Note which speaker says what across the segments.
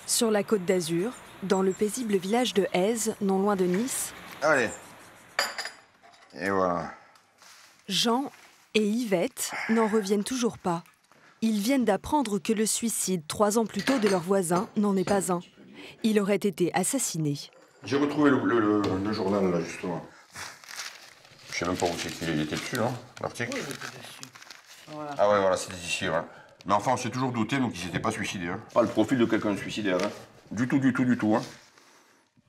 Speaker 1: Sur la Côte d'Azur, dans le paisible village de Èze, non loin de Nice,
Speaker 2: allez. Et voilà.
Speaker 1: Jean et Yvette n'en reviennent toujours pas. Ils viennent d'apprendre que le suicide 3 ans plus tôt de leur voisin n'en est pas un. Il aurait été assassiné.
Speaker 2: J'ai retrouvé le journal, là, justement. Je sais même pas où c'est qu'il était dessus, là, l'article. Oui, il était dessus. Voilà. Ah ouais, voilà, c'était ici, ouais. Mais enfin, on s'est toujours douté, donc il s'était pas suicidé. Hein. Pas le profil de quelqu'un de suicidaire, hein. Du tout, hein.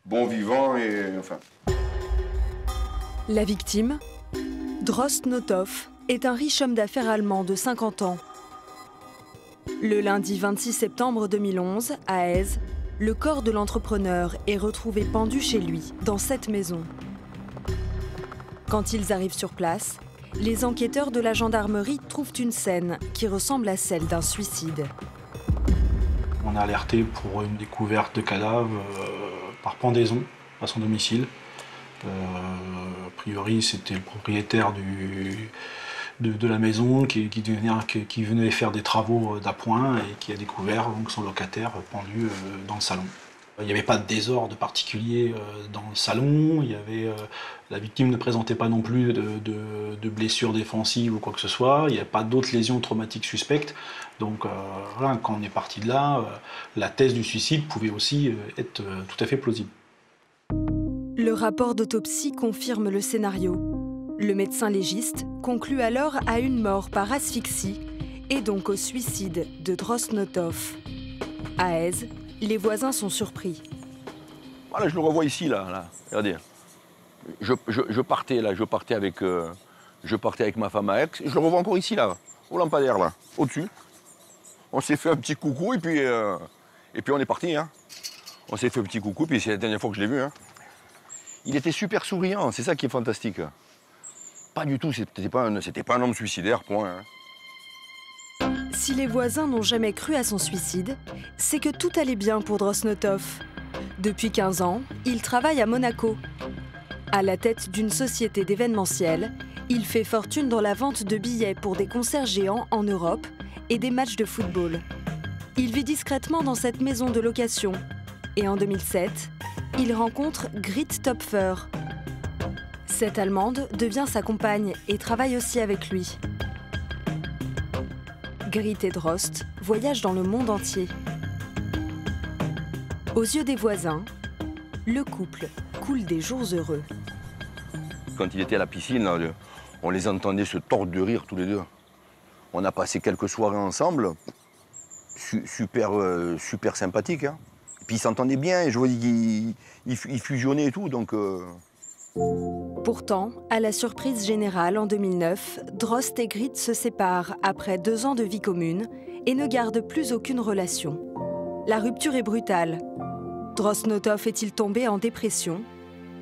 Speaker 2: Bon vivant et... enfin...
Speaker 1: La victime, Drost Nothoff, est un riche homme d'affaires allemand de 50 ans. Le lundi 26 septembre 2011, à Èze, le corps de l'entrepreneur est retrouvé pendu chez lui, dans cette maison. Quand ils arrivent sur place, les enquêteurs de la gendarmerie trouvent une scène qui ressemble à celle d'un suicide.
Speaker 3: On a alerté pour une découverte de cadavre par pendaison à son domicile. A priori, c'était le propriétaire de la maison qui venait faire des travaux d'appoint et qui a découvert donc, son locataire pendu dans le salon. Il n'y avait pas de désordre particulier dans le salon, la victime ne présentait pas non plus de blessures défensives ou quoi que ce soit, il n'y avait pas d'autres lésions traumatiques suspectes. Donc voilà, quand on est parti de là, la thèse du suicide pouvait aussi être tout à fait plausible.
Speaker 1: Le rapport d'autopsie confirme le scénario. Le médecin légiste conclut alors à une mort par asphyxie et donc au suicide de Drost Nothoff. À Èze, les voisins sont surpris.
Speaker 2: Voilà, je le revois ici, là. Regardez. Je partais avec ma femme à Aix. Je le revois encore ici, là, au lampadaire, là, au-dessus. On s'est fait un petit coucou et puis on est parti. Hein. On s'est fait un petit coucou, puis c'est la dernière fois que je l'ai vu. Hein. Il était super souriant, c'est ça qui est fantastique. Pas du tout, c'était pas un homme suicidaire, point. Hein.
Speaker 1: Si les voisins n'ont jamais cru à son suicide, c'est que tout allait bien pour Drost Nothoff. Depuis 15 ans, il travaille à Monaco. À la tête d'une société d'événementiel, il fait fortune dans la vente de billets pour des concerts géants en Europe et des matchs de football. Il vit discrètement dans cette maison de location. Et en 2007, il rencontre Grit Töpfer. Cette Allemande devient sa compagne et travaille aussi avec lui. Grit et Drost voyagent dans le monde entier. Aux yeux des voisins, le couple coule des jours heureux.
Speaker 2: Quand il était à la piscine, là, on les entendait se tordre de rire tous les deux. On a passé quelques soirées ensemble, super sympathiques. Hein. Puis ils s'entendaient bien, et je voyais qu'ils fusionnaient et tout, donc...
Speaker 1: Pourtant, à la surprise générale, en 2009, Drost et Grit se séparent après 2 ans de vie commune et ne gardent plus aucune relation. La rupture est brutale. Drost Nothoff est-il tombé en dépression?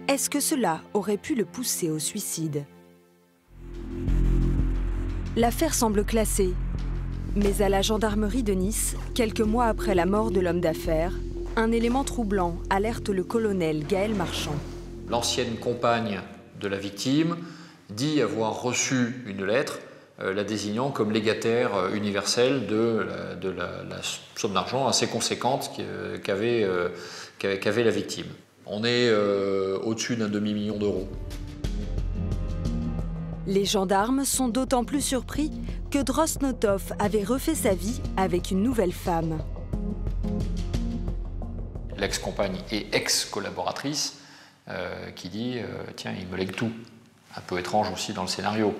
Speaker 1: Est-ce que cela aurait pu le pousser au suicide? L'affaire semble classée. Mais à la gendarmerie de Nice, quelques mois après la mort de l'homme d'affaires, un élément troublant alerte le colonel Gaël Marchand.
Speaker 4: L'ancienne compagne de la victime dit avoir reçu une lettre la désignant comme légataire universel de la somme d'argent assez conséquente qu'avait la victime. On est au-dessus d'un demi-million d'euros.
Speaker 1: Les gendarmes sont d'autant plus surpris que Drost Nothoff avait refait sa vie avec une nouvelle femme.
Speaker 4: L'ex-compagne et ex-collaboratrice qui dit tiens, il me lègue tout. Un peu étrange aussi dans le scénario.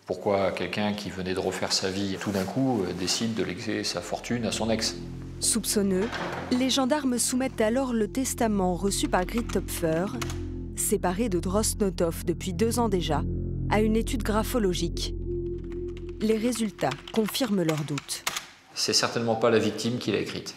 Speaker 4: Pourquoi quelqu'un qui venait de refaire sa vie tout d'un coup décide de léguer sa fortune à son ex?
Speaker 1: Soupçonneux, les gendarmes soumettent alors le testament reçu par Grit Töpfer, séparé de Drost Nothoff depuis 2 ans déjà, à une étude graphologique. Les résultats confirment leurs doutes.
Speaker 4: C'est certainement pas la victime qui l'a écrite.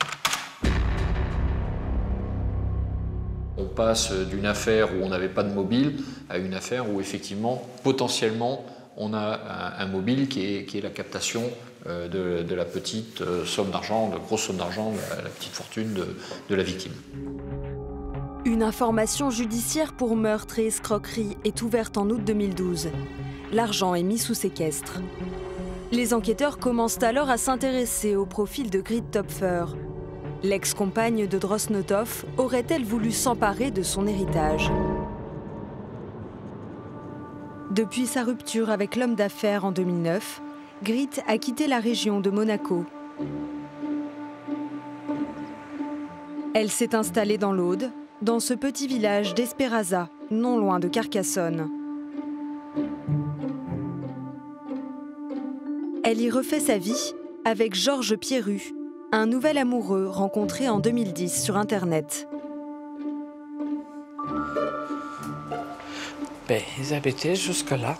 Speaker 4: On passe d'une affaire où on n'avait pas de mobile à une affaire où effectivement, potentiellement, on a un mobile qui est la captation de la petite somme d'argent, de grosse somme d'argent, la petite fortune de la victime.
Speaker 1: Une information judiciaire pour meurtre et escroquerie est ouverte en août 2012. L'argent est mis sous séquestre. Les enquêteurs commencent alors à s'intéresser au profil de Grit Töpfer. L'ex-compagne de Drosnotov aurait-elle voulu s'emparer de son héritage? Depuis sa rupture avec l'homme d'affaires en 2009, Grit a quitté la région de Monaco. Elle s'est installée dans l'Aude, dans ce petit village d'Esperaza, non loin de Carcassonne. Elle y refait sa vie avec Georges Pierru, un nouvel amoureux rencontré en 2010 sur Internet.
Speaker 5: Ils habitaient jusque-là.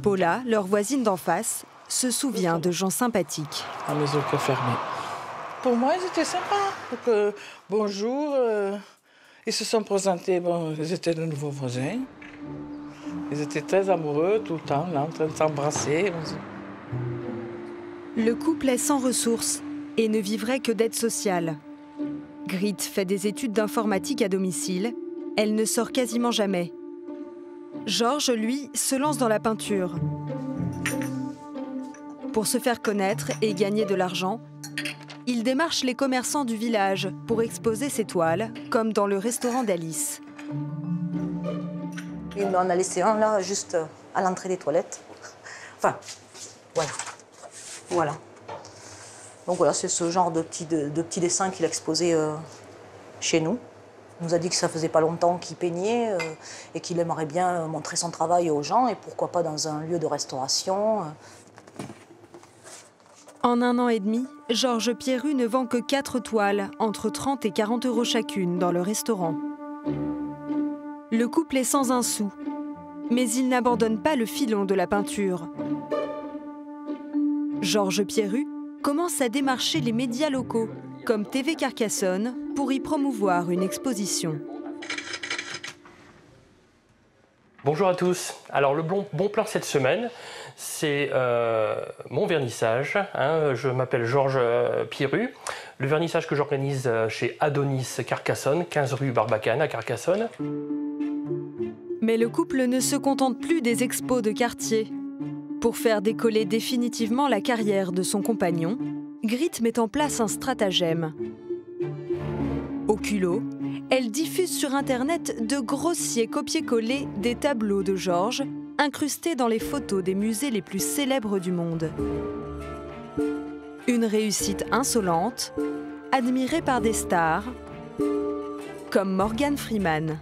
Speaker 1: Paula, leur voisine d'en face, se souvient de gens sympathiques.
Speaker 5: La maison qui est fermée. Pour moi, ils étaient sympas. Donc, bonjour. Ils se sont présentés. Bon, ils étaient de nouveaux voisins. Ils étaient très amoureux tout le temps, là, en train de s'embrasser.
Speaker 1: Le couple est sans ressources et ne vivrait que d'aide sociale. Grit fait des études d'informatique à domicile. Elle ne sort quasiment jamais. Georges, lui, se lance dans la peinture. Pour se faire connaître et gagner de l'argent, il démarche les commerçants du village pour exposer ses toiles, comme dans le restaurant d'Alice.
Speaker 6: Il m'en a laissé un là, juste à l'entrée des toilettes. Enfin, voilà. Voilà. Donc voilà, c'est ce genre de petits dessins qu'il a exposé chez nous. Il nous a dit que ça faisait pas longtemps qu'il peignait et qu'il aimerait bien montrer son travail aux gens et pourquoi pas dans un lieu de restauration.
Speaker 1: En 1 an et demi, Georges Pierru ne vend que 4 toiles, entre 30 et 40 € chacune, dans le restaurant. Le couple est sans un sou, mais il n'abandonne pas le filon de la peinture. Georges Pierru commence à démarcher les médias locaux, comme TV Carcassonne, pour y promouvoir une exposition.
Speaker 7: Bonjour à tous. Alors le bon plan cette semaine, c'est mon vernissage. Je m'appelle Georges Pierru. Le vernissage que j'organise chez Adonis Carcassonne, 15 rue Barbacane à Carcassonne.
Speaker 1: Mais le couple ne se contente plus des expos de quartier. Pour faire décoller définitivement la carrière de son compagnon, Grit met en place un stratagème. Au culot, elle diffuse sur Internet de grossiers copier-coller des tableaux de Georges incrustés dans les photos des musées les plus célèbres du monde. Une réussite insolente, admirée par des stars comme Morgan Freeman.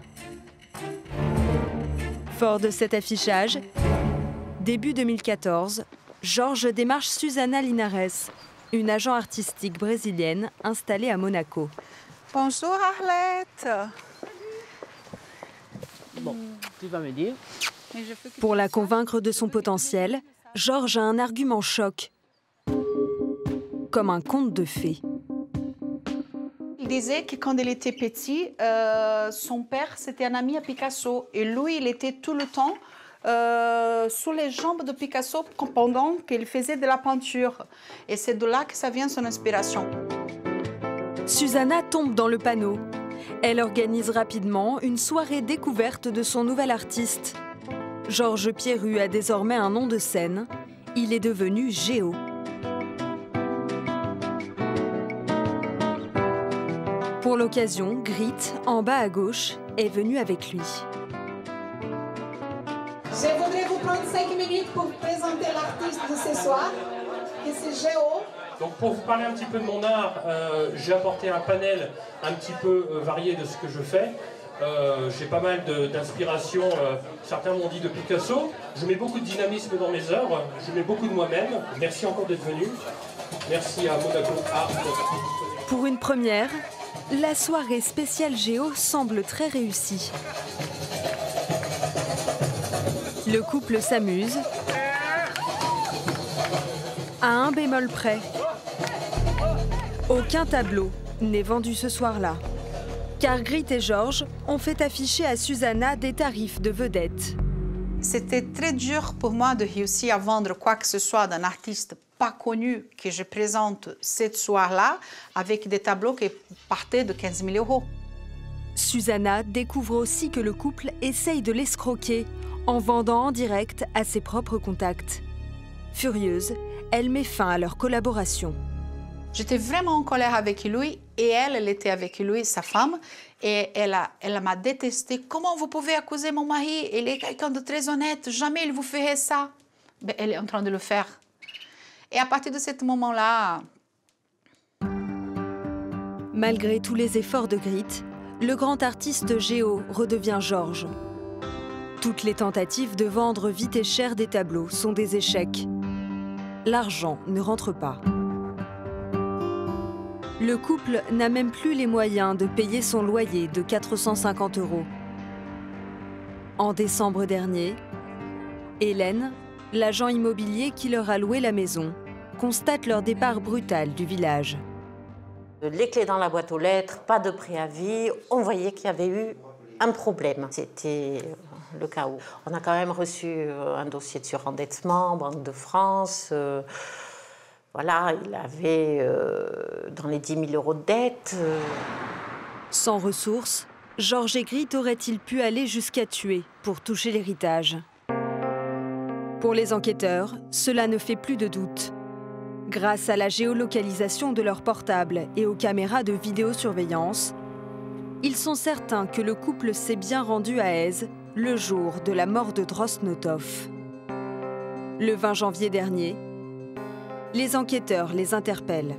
Speaker 1: Fort de cet affichage, début 2014, Georges démarche Susana Linares, une agent artistique brésilienne installée à Monaco.
Speaker 8: Bonjour Arlette.
Speaker 5: Bon, tu vas me dire.
Speaker 1: Pour la convaincre de son potentiel, Georges a un argument choc. Comme un conte de fées.
Speaker 8: Il disait que quand il était petit, son père, c'était un ami à Picasso. Et lui, il était tout le temps sous les jambes de Picasso pendant qu'il faisait de la peinture. Et c'est de là que ça vient son inspiration.
Speaker 1: Susana tombe dans le panneau. Elle organise rapidement une soirée découverte de son nouvel artiste. Georges Pierru a désormais un nom de scène. Il est devenu Géo. Pour l'occasion, Grit, en bas à gauche, est venue avec lui.
Speaker 9: Je voudrais vous prendre 5 minutes pour présenter l'artiste de ce soir, qui c'est Géo.
Speaker 7: Donc pour vous parler un petit peu de mon art, j'ai apporté un panel un petit peu varié de ce que je fais. J'ai pas mal d'inspiration, certains m'ont dit de Picasso. Je mets beaucoup de dynamisme dans mes œuvres, je mets beaucoup de moi-même. Merci encore d'être venu. Merci à Monaco Art.
Speaker 1: Pour une première, la soirée spéciale Géo semble très réussie. Le couple s'amuse à un bémol près. Aucun tableau n'est vendu ce soir-là, car Grit et Georges ont fait afficher à Susana des tarifs de vedette.
Speaker 8: C'était très dur pour moi de réussir à vendre quoi que ce soit d'un artiste pas connu que je présente cette soir-là avec des tableaux qui partaient de 15 000 €.
Speaker 1: Susana découvre aussi que le couple essaye de l'escroquer en vendant en direct à ses propres contacts. Furieuse, elle met fin à leur collaboration.
Speaker 8: J'étais vraiment en colère avec lui et elle était avec lui, sa femme, et elle m'a détesté. Comment vous pouvez accuser mon mari? Il est quelqu'un de très honnête, jamais il vous ferait ça. Ben, elle est en train de le faire. Et à partir de ce moment-là...
Speaker 1: Malgré tous les efforts de Griet, le grand artiste Géo redevient Georges. Toutes les tentatives de vendre vite et cher des tableaux sont des échecs. L'argent ne rentre pas. Le couple n'a même plus les moyens de payer son loyer de 450 €. En décembre dernier, Hélène, l'agent immobilier qui leur a loué la maison, constate leur départ brutal du village.
Speaker 10: Les clés dans la boîte aux lettres, pas de préavis, on voyait qu'il y avait eu un problème. C'était le chaos. On a quand même reçu un dossier de surendettement, Banque de France. Voilà, il avait dans les 10 000 € de dette.
Speaker 1: Sans ressources, Georges et Griet auraient-ils pu aller jusqu'à tuer pour toucher l'héritage? Pour les enquêteurs, cela ne fait plus de doute. Grâce à la géolocalisation de leurs portables et aux caméras de vidéosurveillance, ils sont certains que le couple s'est bien rendu à Èze le jour de la mort de Drosnotov. Le 20 janvier dernier, les enquêteurs les interpellent.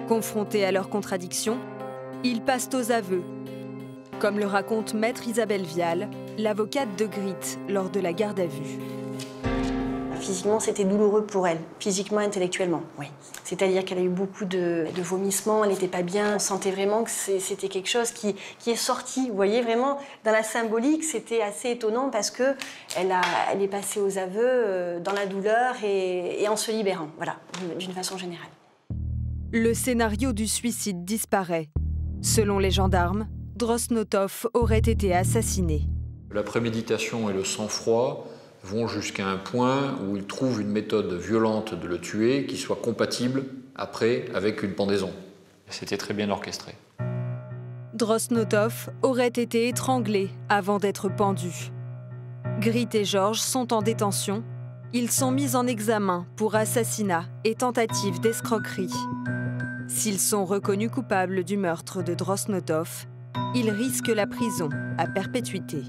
Speaker 1: Confrontés à leurs contradictions, ils passent aux aveux, comme le raconte Maître Isabelle Vial, l'avocate de Griet lors de la garde à vue.
Speaker 11: Physiquement, c'était douloureux pour elle, physiquement, intellectuellement, oui. C'est-à-dire qu'elle a eu beaucoup de vomissements, elle n'était pas bien. On sentait vraiment que c'était quelque chose qui est sorti. Vous voyez, vraiment, dans la symbolique, c'était assez étonnant parce qu'elle est passée aux aveux dans la douleur et en se libérant, voilà, d'une façon générale.
Speaker 1: Le scénario du suicide disparaît. Selon les gendarmes, Drosnotov aurait été assassiné.
Speaker 4: La préméditation et le sang-froid vont jusqu'à un point où ils trouvent une méthode violente de le tuer qui soit compatible après avec une pendaison. C'était très bien orchestré.
Speaker 1: Drosnotov aurait été étranglé avant d'être pendu. Griet et Georges sont en détention. Ils sont mis en examen pour assassinat et tentative d'escroquerie. S'ils sont reconnus coupables du meurtre de Drosnotov, ils risquent la prison à perpétuité.